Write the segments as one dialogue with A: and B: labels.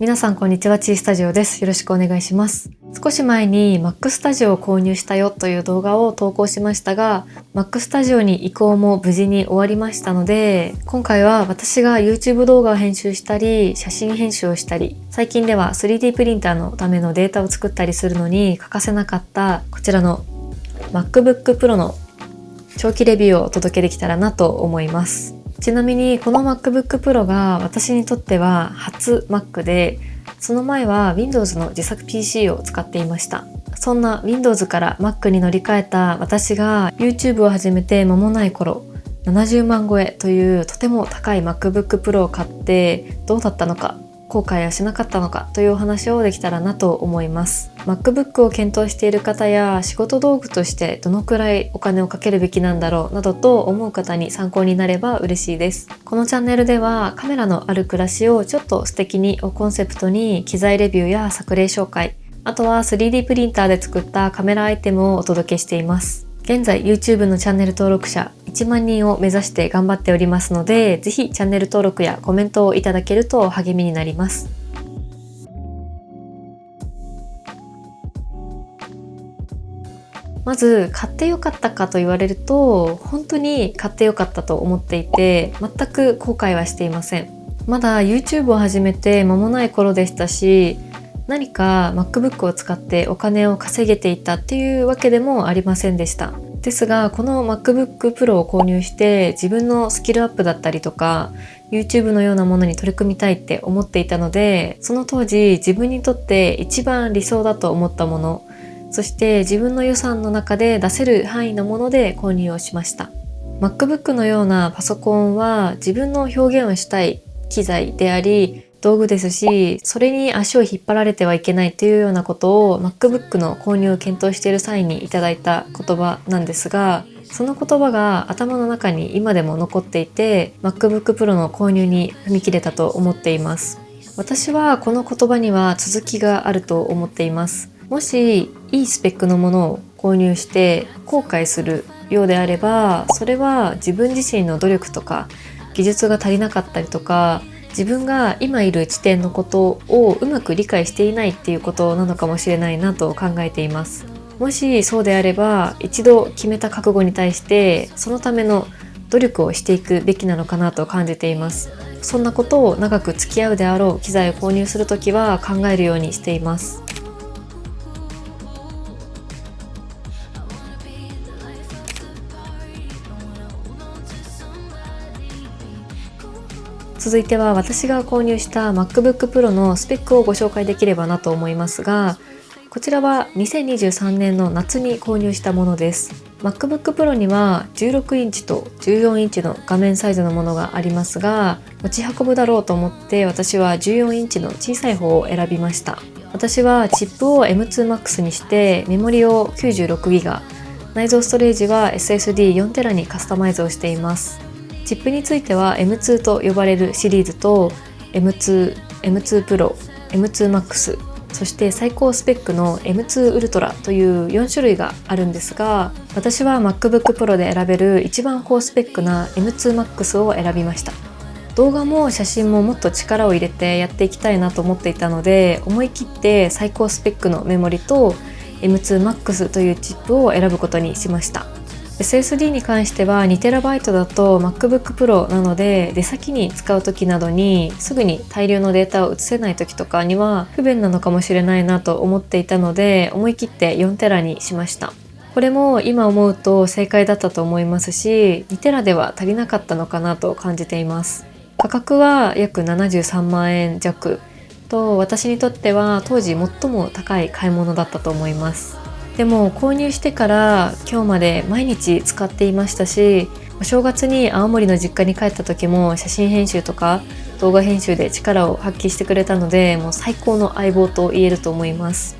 A: 皆さんこんにちは、ちースタジオです。よろしくお願いします。少し前に Mac Studio を購入したよという動画を投稿しましたが、Mac Studio に移行も無事に終わりましたので、今回は私が YouTube 動画を編集したり、写真編集をしたり、最近では 3D プリンターのためのデータを作ったりするのに欠かせなかったこちらの MacBook Pro の長期レビューをお届けできたらなと思います。ちなみにこの MacBook Pro が私にとっては初 Mac で、その前は Windows の自作 PC を使っていました。そんな Windows から Mac に乗り換えた私が YouTube を始めて間もない頃、70万超えというとても高い MacBook Pro を買ってどうだったのか、後悔はしなかったのかというお話をできたらなと思います。 MacBook を検討している方や仕事道具としてどのくらいお金をかけるべきなんだろうなどと思う方に参考になれば嬉しいです。このチャンネルではカメラのある暮らしをちょっと素敵にをコンセプトに機材レビューや作例紹介、あとは 3D プリンターで作ったカメラアイテムをお届けしています。現在 YouTube のチャンネル登録者1万人を目指して頑張っておりますので、ぜひチャンネル登録やコメントをいただけると励みになります。まず買ってよかったかと言われると、本当に買ってよかったと思っていて、全く後悔はしていません。まだ YouTube を始めて間もない頃でしたし、何か MacBook を使ってお金を稼げていたっていうわけでもありませんでした。ですが、この MacBook Pro を購入して自分のスキルアップだったりとか YouTube のようなものに取り組みたいって思っていたので、その当時自分にとって一番理想だと思ったもの、そして自分の予算の中で出せる範囲のもので購入をしました。 MacBook のようなパソコンは自分の表現をしたい機材であり道具ですし、それに足を引っ張られてはいけないというようなことを MacBook の購入を検討している際にいただいた言葉なんですが、その言葉が頭の中に今でも残っていて、 MacBook Pro の購入に踏み切れたと思っています。私はこの言葉には続きがあると思っています。もしいいスペックのものを購入して後悔するようであれば、それは自分自身の努力とか技術が足りなかったりとか、自分が今いる地点のことをうまく理解していないっていうことなのかもしれないなと考えています。もしそうであれば、一度決めた覚悟に対してそのための努力をしていくべきなのかなと感じています。そんなことを長く付き合うであろう機材を購入するときは考えるようにしています。続いては私が購入した MacBook Pro のスペックをご紹介できればなと思いますが、こちらは2023年の夏に購入したものです。 MacBook Pro には16インチと14インチの画面サイズのものがありますが、持ち運ぶだろうと思って私は14インチの小さい方を選びました。私はチップを M2Max にしてメモリを 96GB、 内蔵ストレージは SSD4TB にカスタマイズをしています。チップについては M2 と呼ばれるシリーズと M2、M2 Pro、M2 Max、そして最高スペックの M2 Ultra という4種類があるんですが、私は MacBook Pro で選べる一番高スペックな M2 Max を選びました。動画も写真ももっと力を入れてやっていきたいなと思っていたので、思い切って最高スペックのメモリと M2 Max というチップを選ぶことにしました。SSD に関しては 2TB だと MacBook Pro なので、出先に使う時などにすぐに大量のデータを移せない時とかには不便なのかもしれないなと思っていたので、思い切って 4TB にしました。これも今思うと正解だったと思いますし、2TB では足りなかったのかなと感じています。価格は約73万円弱と、私にとっては当時最も高い買い物だったと思います。でも購入してから今日まで毎日使っていましたし、お正月に青森の実家に帰った時も写真編集とか動画編集で力を発揮してくれたので、もう最高の相棒と言えると思います。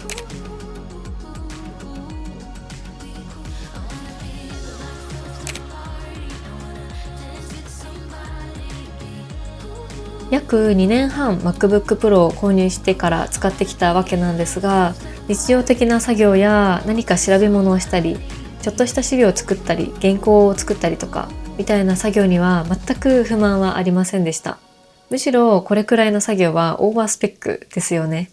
A: 約2年半 MacBook Pro を購入してから使ってきたわけなんですが、日常的な作業や何か調べ物をしたり、ちょっとした資料を作ったり、原稿を作ったりとかみたいな作業には全く不満はありませんでした。むしろこれくらいの作業はオーバースペックですよね。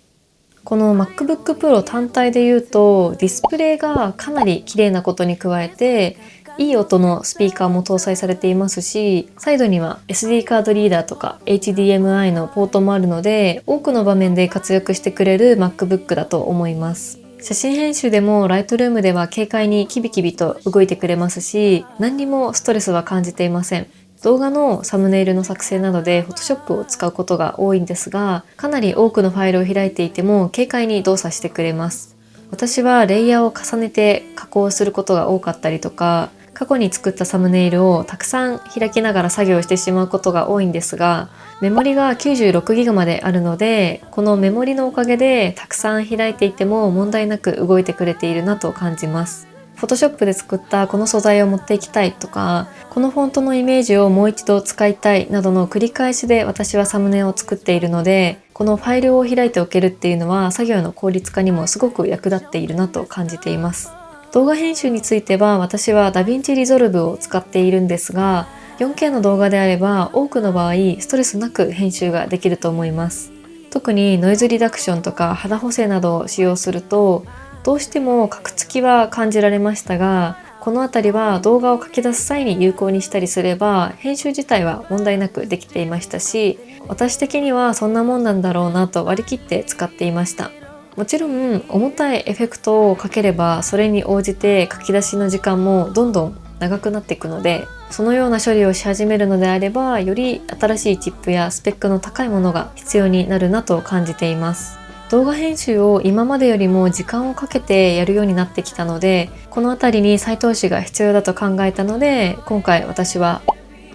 A: この MacBook Pro 単体で言うとディスプレイがかなり綺麗なことに加えていい音のスピーカーも搭載されていますし、サイドには SD カードリーダーとか HDMI のポートもあるので、多くの場面で活躍してくれる MacBook だと思います。写真編集でも Lightroom では軽快にキビキビと動いてくれますし、何にもストレスは感じていません。動画のサムネイルの作成などで Photoshop を使うことが多いんですが、かなり多くのファイルを開いていても軽快に動作してくれます。私はレイヤーを重ねて加工することが多かったりとか、過去に作ったサムネイルをたくさん開きながら作業してしまうことが多いんですが、メモリが 96GB まであるので、このメモリのおかげでたくさん開いていても問題なく動いてくれているなと感じます。Photoshop で作ったこの素材を持っていきたいとか、このフォントのイメージをもう一度使いたいなどの繰り返しで私はサムネを作っているので、このファイルを開いておけるっていうのは作業の効率化にもすごく役立っているなと感じています。動画編集については私は DaVinci Resolve を使っているんですが、4K の動画であれば多くの場合ストレスなく編集ができると思います。特にノイズリダクションとか肌補正などを使用するとどうしてもカクつきは感じられましたが、このあたりは動画を書き出す際に有効にしたりすれば編集自体は問題なくできていましたし、私的にはそんなもんなんだろうなと割り切って使っていました。もちろん重たいエフェクトをかければそれに応じて書き出しの時間もどんどん長くなっていくので、そのような処理をし始めるのであればより新しいチップやスペックの高いものが必要になるなと感じています。動画編集を今までよりも時間をかけてやるようになってきたので、このあたりに再投資が必要だと考えたので、今回私は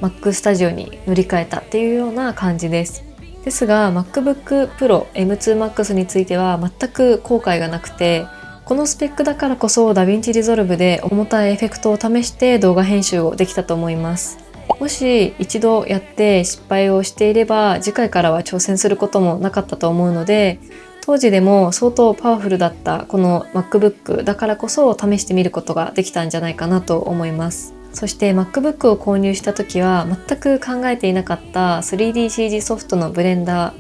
A: Mac Studio に乗り換えたっていうような感じです。ですが MacBook Pro M2 Max については全く後悔がなくて、このスペックだからこそ DaVinci Resolve で重たいエフェクトを試して動画編集をできたと思います。もし一度やって失敗をしていれば次回からは挑戦することもなかったと思うので、当時でも相当パワフルだったこの MacBook だからこそ試してみることができたんじゃないかなと思います。そして MacBook を購入した時は全く考えていなかった 3DCG ソフトのブレンダー、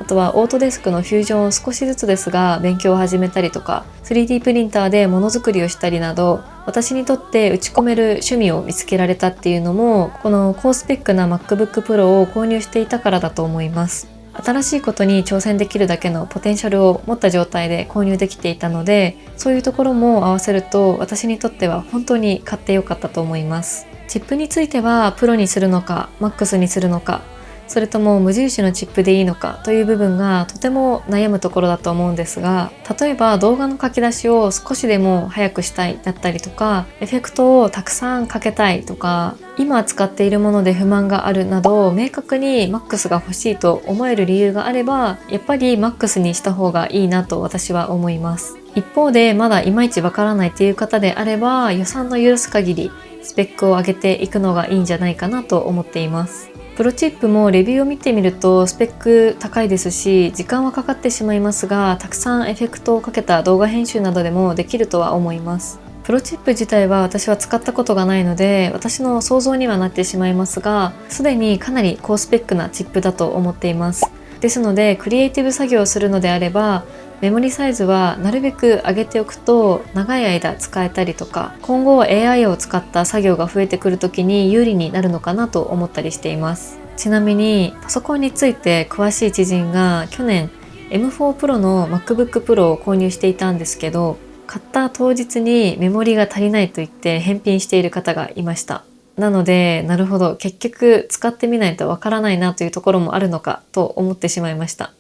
A: あとはオートデスクのフュージョンを少しずつですが勉強を始めたりとか、 3D プリンターでものづくりをしたりなど、私にとって打ち込める趣味を見つけられたっていうのもこの高スペックな MacBook Pro を購入していたからだと思います。新しいことに挑戦できるだけのポテンシャルを持った状態で購入できていたので、そういうところも合わせると私にとっては本当に買ってよかったと思います。チップについてはプロにするのか MAX にするのか、それとも無印のチップでいいのかという部分がとても悩むところだと思うんですが、例えば動画の書き出しを少しでも早くしたいだったりとか、エフェクトをたくさんかけたいとか、今使っているもので不満があるなど明確に MAX が欲しいと思える理由があれば、やっぱり MAX にした方がいいなと私は思います。一方でまだいまいちわからないという方であれば、予算の許す限りスペックを上げていくのがいいんじゃないかなと思っています。プロチップもレビューを見てみるとスペック高いですし、時間はかかってしまいますが、たくさんエフェクトをかけた動画編集などでもできるとは思います。プロチップ自体は私は使ったことがないので私の想像にはなってしまいますが、すでにかなり高スペックなチップだと思っています。ですのでクリエイティブ作業をするのであればメモリサイズはなるべく上げておくと長い間使えたりとか、今後 AI を使った作業が増えてくる時に有利になるのかなと思ったりしています。ちなみにパソコンについて詳しい知人が去年 M4 Pro の MacBook Pro を購入していたんですけど、買った当日にメモリが足りないと言って返品している方がいました。なのでなるほど、結局使ってみないとわからないなというところもあるのかと思ってしまいました。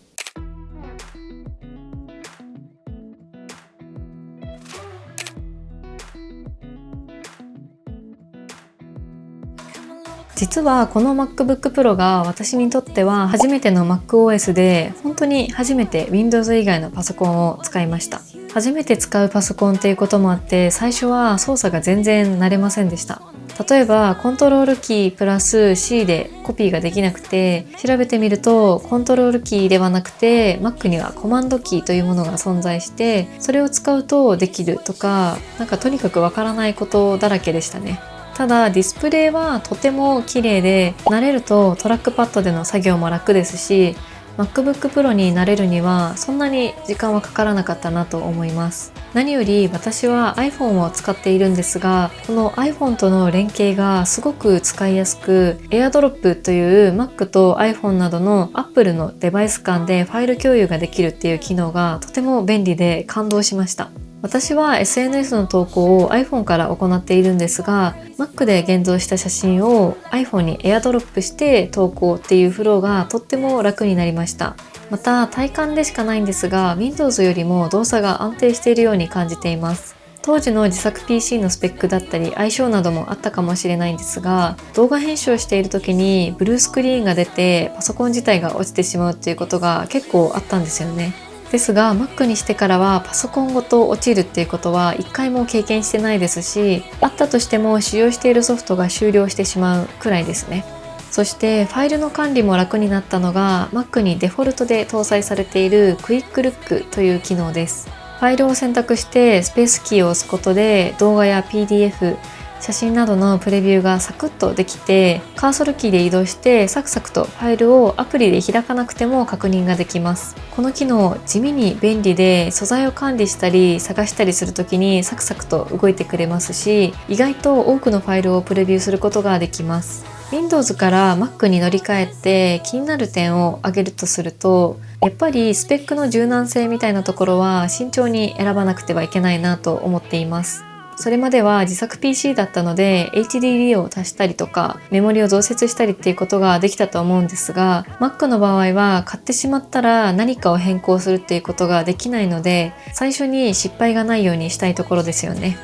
A: 実はこの MacBook Pro が私にとっては初めての MacOS で、本当に初めて Windows 以外のパソコンを使いました。初めて使うパソコンっていうこともあって最初は操作が全然慣れませんでした。例えばコントロールキープラス C でコピーができなくて、調べてみるとコントロールキーではなくて Mac にはコマンドキーというものが存在して、それを使うとできるとか、なんかとにかくわからないことだらけでしたね。ただディスプレイはとても綺麗で、慣れるとトラックパッドでの作業も楽ですし、MacBook Pro に慣れるにはそんなに時間はかからなかったなと思います。何より私は iPhone を使っているんですが、この iPhone との連携がすごく使いやすく、 AirDrop という Mac と iPhone などの Apple のデバイス間でファイル共有ができるっていう機能がとても便利で感動しました。私は SNS の投稿を iPhone から行っているんですが、Mac で現像した写真を iPhone に AirDrop して投稿っていうフローがとっても楽になりました。また体感でしかないんですが、 Windows よりも動作が安定しているように感じています。当時の自作 PC のスペックだったり相性などもあったかもしれないんですが、動画編集をしている時にブルースクリーンが出てパソコン自体が落ちてしまうっていうことが結構あったんですよね。ですが Mac にしてからはパソコンごと落ちるっていうことは一回も経験してないですし、あったとしても使用しているソフトが終了してしまうくらいですね。そしてファイルの管理も楽になったのが Mac にデフォルトで搭載されているクイックルックという機能です。ファイルを選択してスペースキーを押すことで動画や PDF、写真などのプレビューがサクッとできて、カーソルキーで移動してサクサクとファイルをアプリで開かなくても確認ができます。この機能地味に便利で、素材を管理したり探したりするときにサクサクと動いてくれますし、意外と多くのファイルをプレビューすることができます。Windows から Mac に乗り換えて気になる点を挙げるとすると、やっぱりスペックの柔軟性みたいなところは慎重に選ばなくてはいけないなと思っています。それまでは自作 PC だったので HDD を足したりとかメモリを増設したりっていうことができたと思うんですが、 Mac の場合は買ってしまったら何かを変更するっていうことができないので、最初に失敗がないようにしたいところですよね。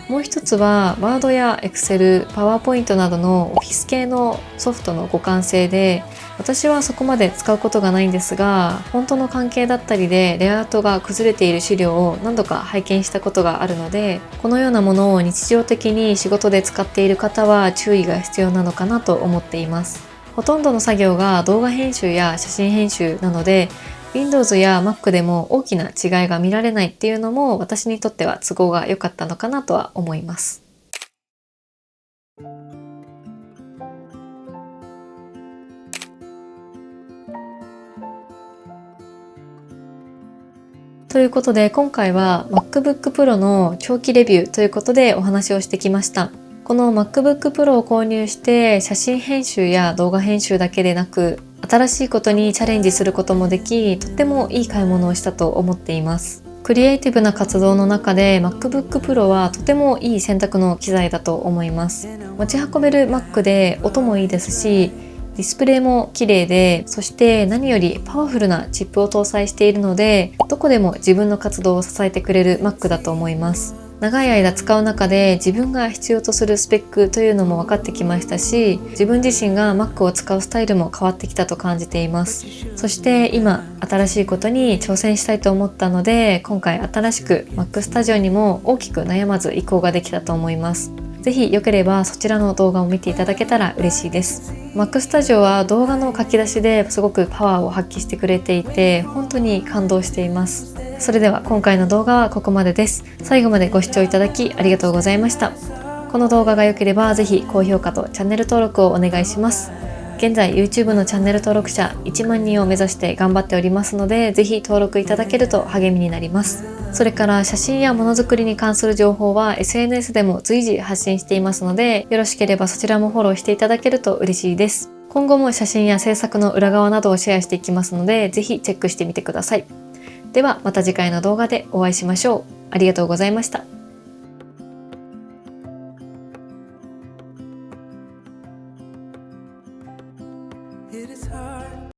A: もう一つは Word や Excel、PowerPoint などのオフィス系のソフトの互換性で、私はそこまで使うことがないんですが、フォントの関係だったりでレイアウトが崩れている資料を何度か拝見したことがあるので、このようなものを日常的に仕事で使っている方は注意が必要なのかなと思っています。ほとんどの作業が動画編集や写真編集なので、Windows や Mac でも大きな違いが見られないっていうのも私にとっては都合が良かったのかなとは思います。ということで今回は MacBook Pro の長期レビューということでお話をしてきました。この MacBook Pro を購入して写真編集や動画編集だけでなく、新しいことにチャレンジすることもでき、とってもいい買い物をしたと思っています。クリエイティブな活動の中で MacBook Pro はとてもいい選択の機材だと思います。持ち運べる Mac で音もいいですし、ディスプレイも綺麗で、そして何よりパワフルなチップを搭載しているので、どこでも自分の活動を支えてくれる Mac だと思います。長い間使う中で自分が必要とするスペックというのも分かってきましたし、自分自身が Mac を使うスタイルも変わってきたと感じています。そして今新しいことに挑戦したいと思ったので、今回新しく Mac Studio にも大きく悩まず移行ができたと思います。ぜひよければそちらの動画を見ていただけたら嬉しいです。Mac Studio は動画の書き出しですごくパワーを発揮してくれていて、本当に感動しています。それでは今回の動画はここまでです。最後までご視聴いただきありがとうございました。この動画が良ければぜひ高評価とチャンネル登録をお願いします。現在 YouTube のチャンネル登録者1万人を目指して頑張っておりますので、ぜひ登録いただけると励みになります。それから写真やものづくりに関する情報は SNS でも随時発信していますので、よろしければそちらもフォローしていただけると嬉しいです。今後も写真や制作の裏側などをシェアしていきますので、ぜひチェックしてみてください。ではまた次回の動画でお会いしましょう。ありがとうございました。